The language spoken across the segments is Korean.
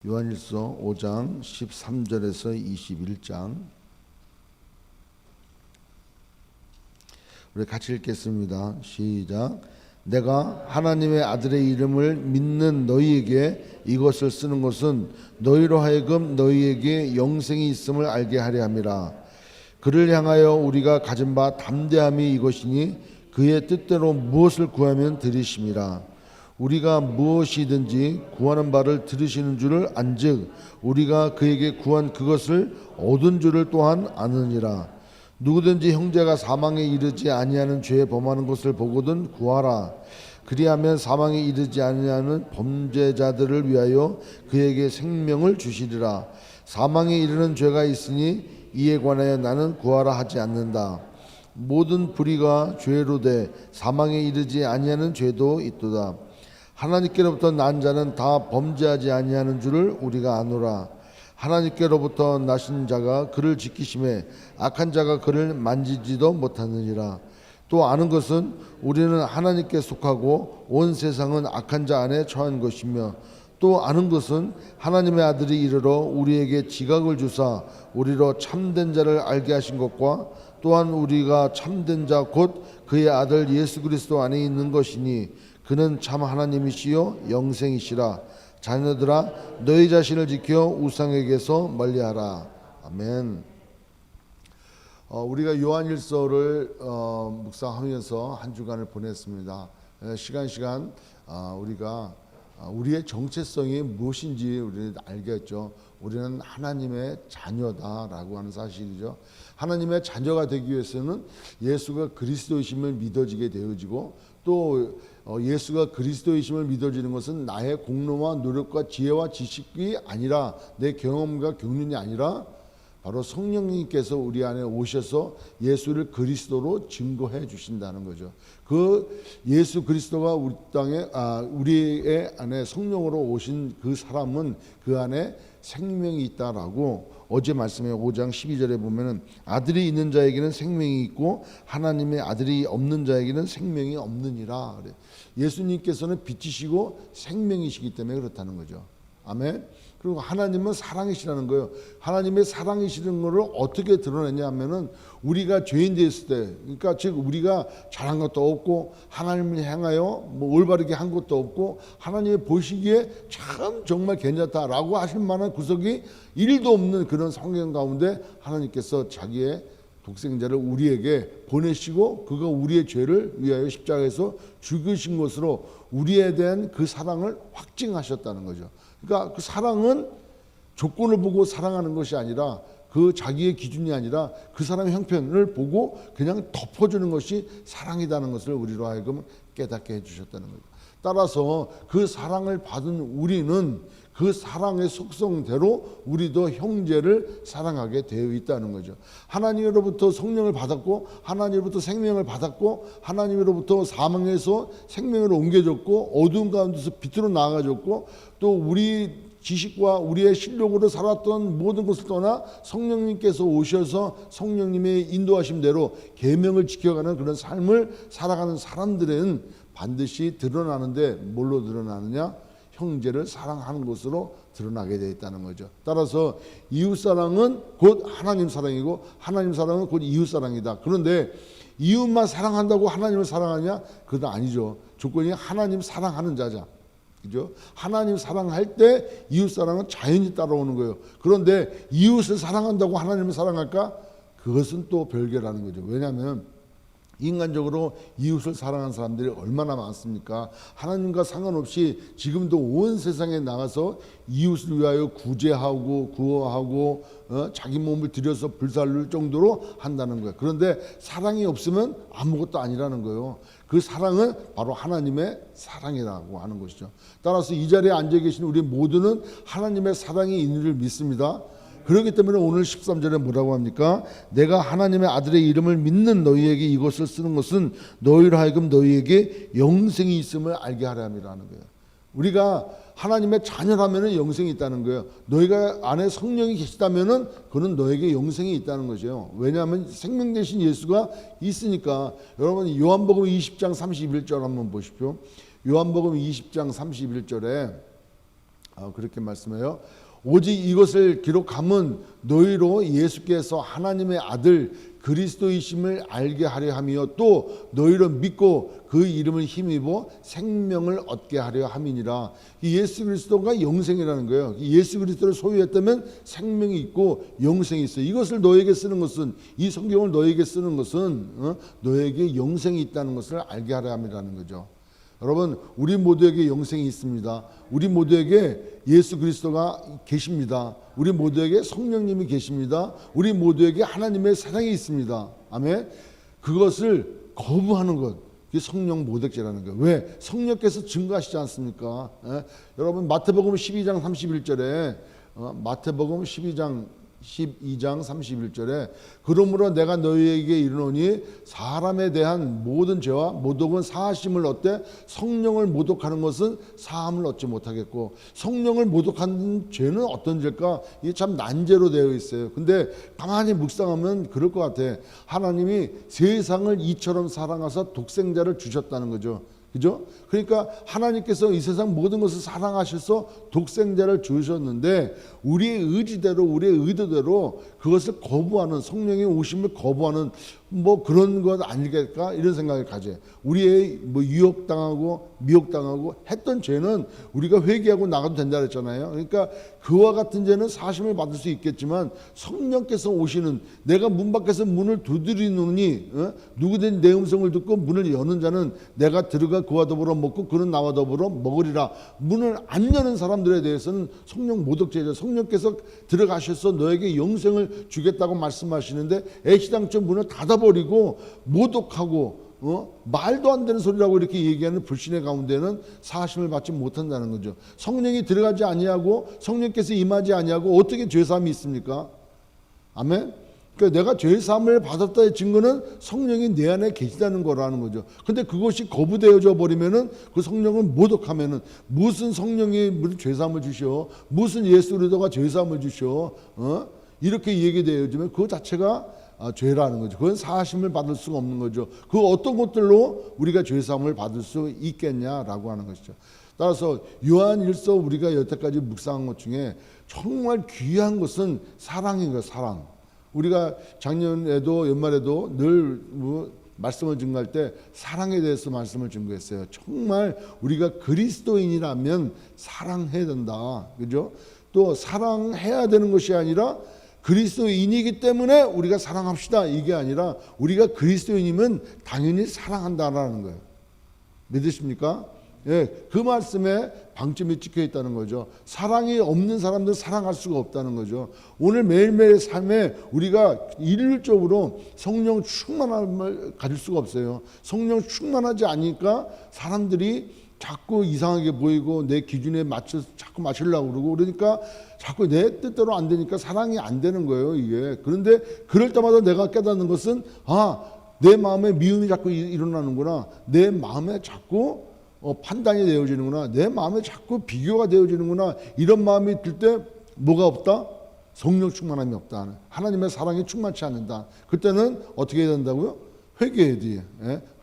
요한일서 5장 13절에서 21장 우리 같이 읽겠습니다. 시작. 내가 하나님의 아들의 이름을 믿는 너희에게 이것을 쓰는 것은 너희로 하여금 너희에게 영생이 있음을 알게 하려 함이라. 그를 향하여 우리가 가진 바 담대함이 이것이니 그의 뜻대로 무엇을 구하면 들으심이라. 우리가 무엇이든지 구하는 바를 들으시는 줄을 안즉 우리가 그에게 구한 그것을 얻은 줄을 또한 아느니라. 누구든지 형제가 사망에 이르지 아니하는 죄에 범하는 것을 보거든 구하라. 그리하면 사망에 이르지 아니하는 범죄자들을 위하여 그에게 생명을 주시리라. 사망에 이르는 죄가 있으니 이에 관하여 나는 구하라 하지 않는다. 모든 불의가 죄로 돼 사망에 이르지 아니하는 죄도 있도다. 하나님께로부터 난 자는 다 범죄하지 아니하는 줄을 우리가 아노라. 하나님께로부터 나신 자가 그를 지키심에 악한 자가 그를 만지지도 못하느니라. 또 아는 것은 우리는 하나님께 속하고 온 세상은 악한 자 안에 처한 것이며, 또 아는 것은 하나님의 아들이 이르러 우리에게 지각을 주사 우리로 참된 자를 알게 하신 것과 또한 우리가 참된 자 곧 그의 아들 예수 그리스도 안에 있는 것이니 그는 참 하나님이시요 영생이시라. 자녀들아 너희 자신을 지켜 우상에게서 멀리하라. 아멘. 우리가 요한일서를 묵상하면서 한 주간을 보냈습니다. 시간 우리가 우리의 정체성이 무엇인지 우리는 알겠죠. 우리는 하나님의 자녀다라고 하는 사실이죠. 하나님의 자녀가 되기 위해서는 예수가 그리스도이심을 믿어지게 되어지고, 또 예수가 그리스도이심을 믿어지는 것은 나의 공로와 노력과 지혜와 지식이 아니라, 내 경험과 경륜이 아니라 바로 성령님께서 우리 안에 오셔서 예수를 그리스도로 증거해 주신다는 거죠. 그 예수 그리스도가 우리 땅에 우리의 안에 성령으로 오신 그 사람은 그 안에 생명이 있다라고 어제 말씀에 5장 12절에 보면은 아들이 있는 자에게는 생명이 있고 하나님의 아들이 없는 자에게는 생명이 없느니라. 그래. 예수님께서는 빛이시고 생명이시기 때문에 그렇다는 거죠. 아멘. 그리고 하나님은 사랑이시라는 거예요. 하나님의 사랑이시는 것을 어떻게 드러내냐 하면은 우리가 죄인 되었을 때, 그러니까 즉 우리가 잘한 것도 없고 하나님을 향하여 뭐 올바르게 한 것도 없고 하나님이 보시기에 참 정말 괜찮다라고 하실 만한 구석이 1도 없는 그런 성경 가운데 하나님께서 자기의 독생자를 우리에게 보내시고 그가 우리의 죄를 위하여 십자가에서 죽으신 것으로 우리에 대한 그 사랑을 확증하셨다는 거죠. 그러니까 그 사랑은 조건을 보고 사랑하는 것이 아니라, 그 자기의 기준이 아니라 그 사람의 형편을 보고 그냥 덮어주는 것이 사랑이라는 것을 우리로 하여금 깨닫게 해주셨다는 거죠. 따라서 그 사랑을 받은 우리는 그 사랑의 속성대로 우리도 형제를 사랑하게 되어 있다는 거죠. 하나님으로부터 성령을 받았고 하나님으로부터 생명을 받았고 하나님으로부터 사망에서 생명으로 옮겨졌고 어두운 가운데서 빛으로 나아가졌고, 또 우리 지식과 우리의 실력으로 살았던 모든 것을 떠나 성령님께서 오셔서 성령님의 인도하심대로 계명을 지켜가는 그런 삶을 살아가는 사람들은 반드시 드러나는데, 뭘로 드러나느냐? 형제를 사랑하는 것으로 드러나게 되어 있다는 거죠. 따라서 이웃사랑은 곧 하나님 사랑이고 하나님 사랑은 곧 이웃사랑이다. 그런데 이웃만 사랑한다고 하나님을 사랑하냐? 그건 아니죠. 조건이 하나님 사랑하는 자자. 그죠? 하나님 사랑할 때 이웃사랑은 자연히 따라오는 거예요. 그런데 이웃을 사랑한다고 하나님을 사랑할까? 그것은 또 별개라는 거죠. 왜냐하면 인간적으로 이웃을 사랑하는 사람들이 얼마나 많습니까? 하나님과 상관없이 지금도 온 세상에 나가서 이웃을 위하여 구제하고 구호하고 자기 몸을 들여서 불살릴 정도로 한다는 거예요. 그런데 사랑이 없으면 아무것도 아니라는 거예요. 그 사랑은 바로 하나님의 사랑이라고 하는 것이죠. 따라서 이 자리에 앉아 계신 우리 모두는 하나님의 사랑이 있는 줄 믿습니다. 그렇기 때문에 오늘 13절에 뭐라고 합니까? 내가 하나님의 아들의 이름을 믿는 너희에게 이것을 쓰는 것은 너희로 하여금 너희에게 영생이 있음을 알게 하려 함이라는 거예요. 우리가 하나님의 자녀라면 영생이 있다는 거예요. 너희가 안에 성령이 계시다면 그는 너에게 영생이 있다는 거죠. 왜냐하면 생명 되신 예수가 있으니까. 여러분 요한복음 20장 31절 한번 보십시오. 요한복음 20장 31절에 그렇게 말씀해요. 오직 이것을 기록함은 너희로 예수께서 하나님의 아들 그리스도이심을 알게 하려 함이요 또 너희로 믿고 그 이름을 힘입어 생명을 얻게 하려 함이니라. 이 예수 그리스도가 영생이라는 거예요. 예수 그리스도를 소유했다면 생명이 있고 영생이 있어요. 이것을 너에게 쓰는 것은, 이 성경을 너에게 쓰는 것은 너에게 영생이 있다는 것을 알게 하려 함이라는 거죠. 여러분, 우리 모두에게 영생이 있습니다. 우리 모두에게 예수 그리스도가 계십니다. 우리 모두에게 성령님이 계십니다. 우리 모두에게 하나님의 사랑이 있습니다. 아멘. 그것을 거부하는 것, 그게 성령 모독죄라는 거예요. 왜? 성령께서 증거하시지 않습니까? 여러분, 마태복음 12장 31절에 마태복음 12장 31절에 그러므로 내가 너희에게 이르노니 사람에 대한 모든 죄와 모독은 사하심을 얻되 성령을 모독하는 것은 사함을 얻지 못하겠고, 성령을 모독하는 죄는 어떤 죄일까? 이게 참 난죄로 되어 있어요. 근데 가만히 묵상하면 그럴 것 같아. 하나님이 세상을 이처럼 사랑하사 독생자를 주셨다는 거죠. 그죠? 그러니까 하나님께서 이 세상 모든 것을 사랑하셔서 독생자를 주셨는데 우리의 의지대로, 우리의 의도대로 그것을 거부하는, 성령의 오심을 거부하는 그런 것 아니겠까? 이런 생각을 가져요. 우리의 유혹당하고 미혹당하고 했던 죄는 우리가 회개하고 나가도 된다 그랬잖아요. 그러니까 그와 같은 죄는 사심을 받을 수 있겠지만 성령께서 오시는, 내가 문 밖에서 문을 두드리느니 누구든 내 음성을 듣고 문을 여는 자는 내가 들어가 그와 더불어 먹고 그는 나와 더불어 먹으리라. 문을 안 여는 사람들에 대해서는 성령 모독죄죠. 성령께서 들어가셔서 너에게 영생을 주겠다고 말씀하시는데 애시당초 문을 닫아버리고 모독하고 말도 안 되는 소리라고 이렇게 얘기하는 불신의 가운데는 사하심을 받지 못한다는 거죠. 성령이 들어가지 아니하고 성령께서 임하지 아니하고 어떻게 죄사함이 있습니까? 아멘. 그러니까 내가 죄사함을 받았다의 증거는 성령이 내 안에 계시다는 거라는 거죠. 근데 그것이 거부되어져 버리면은, 그 성령을 모독하면은, 무슨 성령이 무슨 죄사함을 주시오, 무슨 예수 그리스도가 죄사함을 주시오, 이렇게 얘기되어지면 그 자체가 죄라는 거죠. 그건 사하심을 받을 수가 없는 거죠. 그 어떤 것들로 우리가 죄사함을 받을 수 있겠냐라고 하는 것이죠. 따라서 요한일서 우리가 여태까지 묵상한 것 중에 정말 귀한 것은 사랑인 거예요. 사랑. 우리가 작년에도 연말에도 늘 말씀을 증거할 때 사랑에 대해서 말씀을 증거했어요. 정말 우리가 그리스도인이라면 사랑해야 된다. 그죠? 또 사랑해야 되는 것이 아니라 그리스도인이기 때문에 우리가 사랑합시다, 이게 아니라 우리가 그리스도인이면 당연히 사랑한다라는 거예요. 믿으십니까? 예, 그 말씀에 방점이 찍혀 있다는 거죠. 사랑이 없는 사람들은 사랑할 수가 없다는 거죠. 오늘 매일매일의 삶에 우리가 일률적으로 성령 충만함을 가질 수가 없어요. 성령 충만하지 않으니까 사람들이 자꾸 이상하게 보이고 내 기준에 맞춰서 자꾸 맞추려고 그러고, 그러니까 자꾸 내 뜻대로 안 되니까 사랑이 안 되는 거예요, 이게. 그런데 그럴 때마다 내가 깨닫는 것은, 내 마음에 미움이 자꾸 일어나는구나. 내 마음에 자꾸 판단이 되어지는구나. 내 마음에 자꾸 비교가 되어지는구나. 이런 마음이 들 때 뭐가 없다? 성령 충만함이 없다. 하나님의 사랑이 충만치 않는다. 그때는 어떻게 해야 된다고요? 회개해야 돼.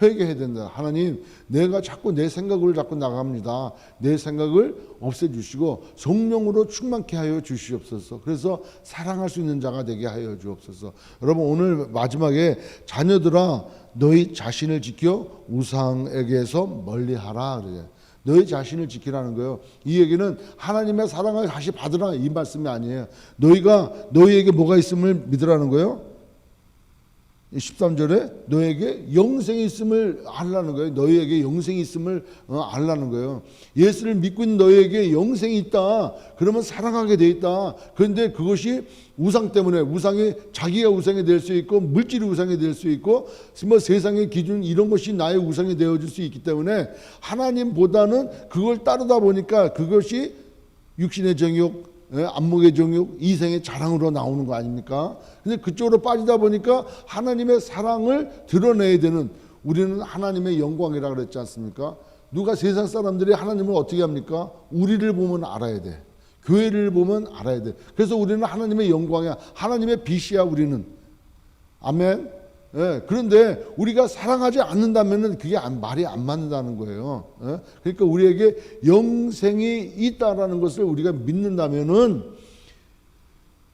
회개해야 된다. 하나님, 내가 자꾸 내 생각을 자꾸 나갑니다. 내 생각을 없애주시고 성령으로 충만케 하여 주시옵소서. 그래서 사랑할 수 있는 자가 되게 하여 주옵소서. 여러분, 오늘 마지막에 자녀들아 너희 자신을 지켜 우상에게서 멀리하라 그래요. 너희 자신을 지키라는 거예요. 이 얘기는 하나님의 사랑을 다시 받으라 이 말씀이 아니에요. 너희에게 뭐가 있음을 믿으라는 거예요. 13절에 너에게 영생이 있음을 알라는 거예요. 너희에게 영생이 있음을 알라는 거예요. 예수를 믿고 있는 너희에게 영생이 있다. 그러면 사랑하게 돼 있다. 그런데 그것이 우상 때문에, 우상이 자기가 우상이 될 수 있고 물질이 우상이 될 수 있고 세상의 기준 이런 것이 나의 우상이 되어질 수 있기 때문에 하나님보다는 그걸 따르다 보니까 그것이 육신의 정욕, 안목의 정욕, 이생의 자랑으로 나오는 거 아닙니까? 근데 그쪽으로 빠지다 보니까 하나님의 사랑을 드러내야 되는, 우리는 하나님의 영광이라 그랬지 않습니까? 누가 세상 사람들이 하나님을 어떻게 합니까? 우리를 보면 알아야 돼. 교회를 보면 알아야 돼. 그래서 우리는 하나님의 영광이야. 하나님의 빛이야 우리는. 아멘. 예, 그런데 우리가 사랑하지 않는다면은 그게 말이 안 맞는다는 거예요. 예? 그러니까 우리에게 영생이 있다라는 것을 우리가 믿는다면은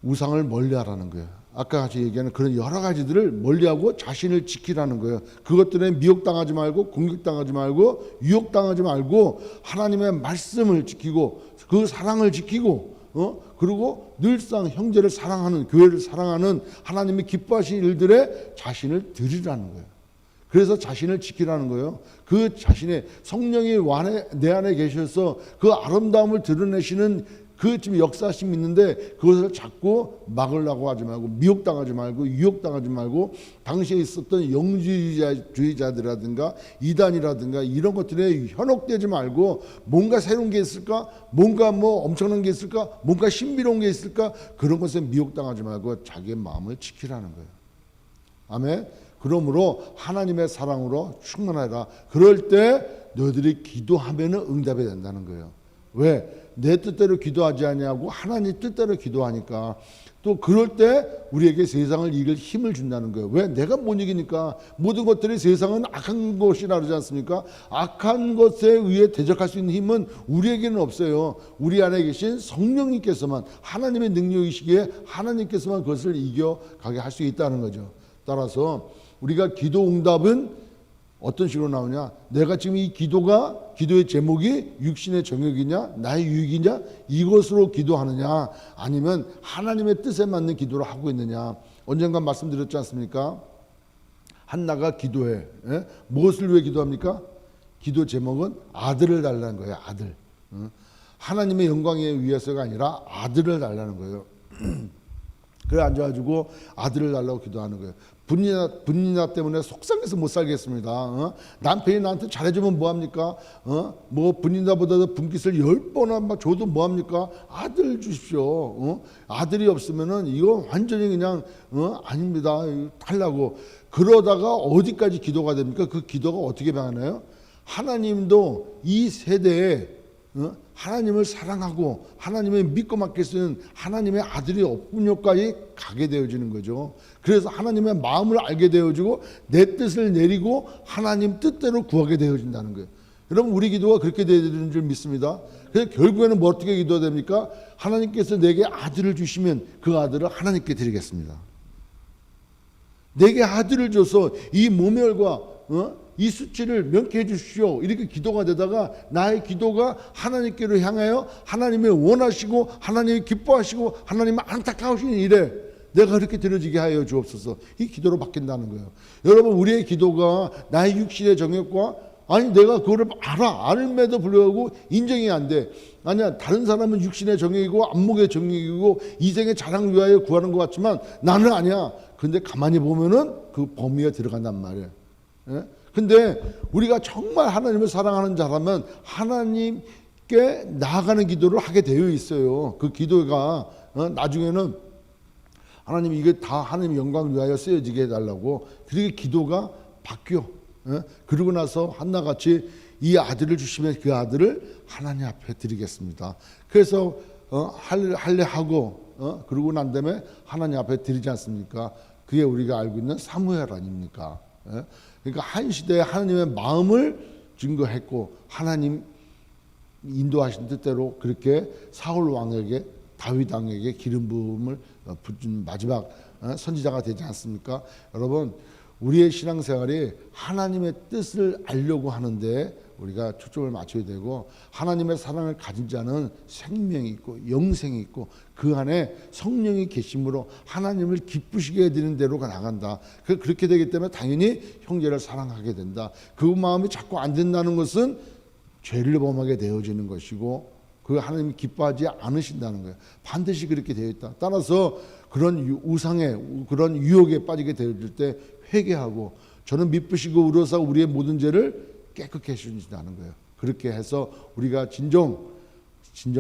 우상을 멀리하라는 거예요. 아까 같이 얘기하는 그런 여러 가지들을 멀리하고 자신을 지키라는 거예요. 그것들에 미혹당하지 말고 공격당하지 말고 유혹당하지 말고 하나님의 말씀을 지키고 그 사랑을 지키고 그리고 늘상 형제를 사랑하는 교회를 사랑하는 하나님이 기뻐하신 일들에 자신을 드리라는 거예요. 그래서 자신을 지키라는 거예요. 그 자신의 성령이 내 안에 계셔서 그 아름다움을 드러내시는 그 지금 역사심이 있는데 그것을 자꾸 막으려고 하지 말고 미혹당하지 말고 유혹당하지 말고 당시에 있었던 영주의자들이라든가 이단이라든가 이런 것들에 현혹되지 말고 뭔가 새로운 게 있을까, 뭔가 뭐 엄청난 게 있을까, 뭔가 신비로운 게 있을까, 그런 것에 미혹당하지 말고 자기의 마음을 지키라는 거예요. 아멘. 그러므로 하나님의 사랑으로 충만하라. 그럴 때 너희들이 기도하면 응답이 된다는 거예요. 왜? 내 뜻대로 기도하지 아니하고 하나님 뜻대로 기도하니까. 또 그럴 때 우리에게 세상을 이길 힘을 준다는 거예요. 왜? 내가 못 이기니까. 모든 것들이 세상은 악한 것이라 그러지 않습니까? 악한 것에 의해 대적할 수 있는 힘은 우리에게는 없어요. 우리 안에 계신 성령님께서만, 하나님의 능력이시기에 하나님께서만 그것을 이겨가게 할 수 있다는 거죠. 따라서 우리가 기도 응답은 어떤 식으로 나오냐? 내가 지금 이 기도의 제목이 육신의 정욕이냐, 나의 유익이냐, 이것으로 기도하느냐, 아니면 하나님의 뜻에 맞는 기도를 하고 있느냐. 언젠가 말씀드렸지 않습니까? 한나가 기도해. 예? 무엇을 위해 기도합니까? 기도 제목은 아들을 달라는 거예요. 아들. 하나님의 영광에 위해서가 아니라 아들을 달라는 거예요. 그래 앉아가지고 아들을 달라고 기도하는 거예요. 분이나 때문에 속상해서 못 살겠습니다. 남편이 나한테 잘해주면 뭐합니까? 뭐 분이나보다도 분깃을 10번 줘도 뭐합니까? 아들 주십시오. 아들이 없으면은 이거 완전히 그냥 아닙니다. 달라고. 그러다가 어디까지 기도가 됩니까? 그 기도가 어떻게 변하나요? 하나님도 이 세대에 하나님을 사랑하고 하나님의 믿고 맡길 수 있는 하나님의 아들이 없군요까지 가게 되어지는 거죠. 그래서 하나님의 마음을 알게 되어지고 내 뜻을 내리고 하나님 뜻대로 구하게 되어진다는 거예요. 여러분 우리 기도가 그렇게 되는 줄 믿습니다. 그래서 결국에는 뭐 어떻게 기도가 됩니까? 하나님께서 내게 아들을 주시면 그 아들을 하나님께 드리겠습니다. 내게 아들을 줘서 이 모멸과 이 수치를 면케해 주십시오. 이렇게 기도가 되다가 나의 기도가 하나님께로 향하여 하나님의 원하시고 하나님이 기뻐하시고 하나님의 안타까우신 일에 내가 그렇게 들어지게 하여 주옵소서. 이 기도로 바뀐다는 거예요. 여러분 우리의 기도가 나의 육신의 정욕과 아니 내가 그거를 알음에도 불구하고 인정이 안 돼. 아니야 다른 사람은 육신의 정욕이고 안목의 정욕이고 이생의 자랑을 위하여 구하는 것 같지만 나는 아니야. 근데 가만히 보면은 그 범위에 들어간단 말이에요. 예? 근데 우리가 정말 하나님을 사랑하는 자라면 하나님께 나아가는 기도를 하게 되어 있어요. 그 기도가 나중에는 하나님 이게 다 하나님의 영광을 위하여 쓰여지게 해달라고. 그렇게 기도가 바뀌어. 그러고 나서 한나같이 이 아들을 주시면 그 아들을 하나님 앞에 드리겠습니다. 그래서 할례 하고 그러고 난 다음에 하나님 앞에 드리지 않습니까? 그게 우리가 알고 있는 사무엘 아닙니까? 그러니까 한 시대에 하나님의 마음을 증거했고 하나님 인도하신 뜻대로 그렇게 사울 왕에게 다윗 왕에게 기름 부음을 준 마지막 선지자가 되지 않습니까? 여러분 우리의 신앙생활이 하나님의 뜻을 알려고 하는데 우리가 초점을 맞춰야 되고 하나님의 사랑을 가진 자는 생명이 있고 영생이 있고 그 안에 성령이 계심으로 하나님을 기쁘시게 해드리는 대로 나간다. 그렇게 되기 때문에 당연히 형제를 사랑하게 된다. 그 마음이 자꾸 안 된다는 것은 죄를 범하게 되어지는 것이고 그 하나님이 기뻐하지 않으신다는 거예요. 반드시 그렇게 되어 있다. 따라서 그런 우상에 그런 유혹에 빠지게 되어질 때 회개하고 저는 미쁘시고 의로사 우리의 모든 죄를 깨끗게 해주신다는 거예요. 그렇게 해서 우리가 진정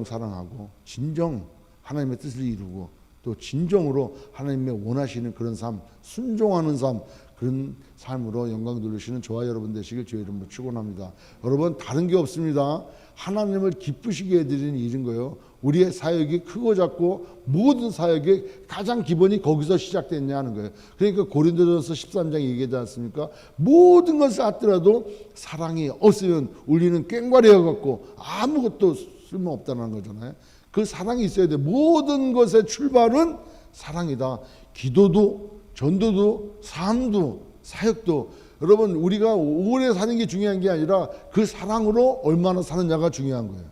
사랑하고 진정 하나님의 뜻을 이루고 또 진정으로 하나님의 원하시는 그런 삶, 순종하는 삶, 그런 삶으로 영광 돌리시는 저와 여러분 되시길 주의 이름으로 축원합니다. 여러분 다른 게 없습니다. 하나님을 기쁘시게 해드리는 일인 거예요. 우리의 사역이 크고 작고 모든 사역의 가장 기본이 거기서 시작됐냐 하는 거예요. 그러니까 고린도전서 13장 얘기하지 않습니까? 모든 것을 쌓더라도 사랑이 없으면 우리는 꽹과리여 갖고 아무것도 쓸모없다는 거잖아요. 그 사랑이 있어야 돼. 모든 것의 출발은 사랑이다. 기도도 전도도 삶도 사역도 여러분 우리가 오래 사는 게 중요한 게 아니라 그 사랑으로 얼마나 사느냐가 중요한 거예요.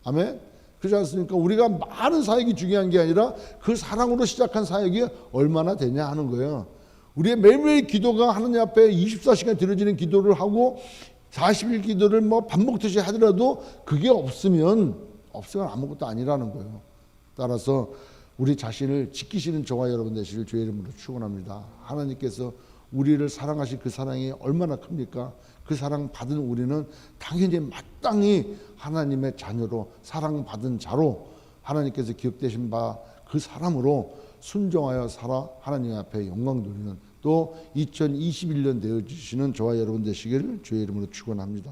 아멘? 그렇지 않습니까? 우리가 많은 사역이 중요한 게 아니라 그 사랑으로 시작한 사역이 얼마나 되냐 하는 거예요. 우리의 매일매일 기도가 하나님 앞에 24시간 드려지는 기도를 하고 40일 기도를 뭐 밥 먹듯이 하더라도 그게 없으면 아무것도 아니라는 거예요. 따라서 우리 자신을 지키시는 저와 여러분 되시길 주의 이름으로 축원합니다. 하나님께서 우리를 사랑하신 그 사랑이 얼마나 큽니까? 그 사랑 받은 우리는 당연히 마땅히 하나님의 자녀로 사랑받은 자로 하나님께서 기억되신 바 그 사람으로 순종하여 살아 하나님 앞에 영광 돌리는 또 2021년 되어주시는 저와 여러분 되시기를 주의 이름으로 축원합니다.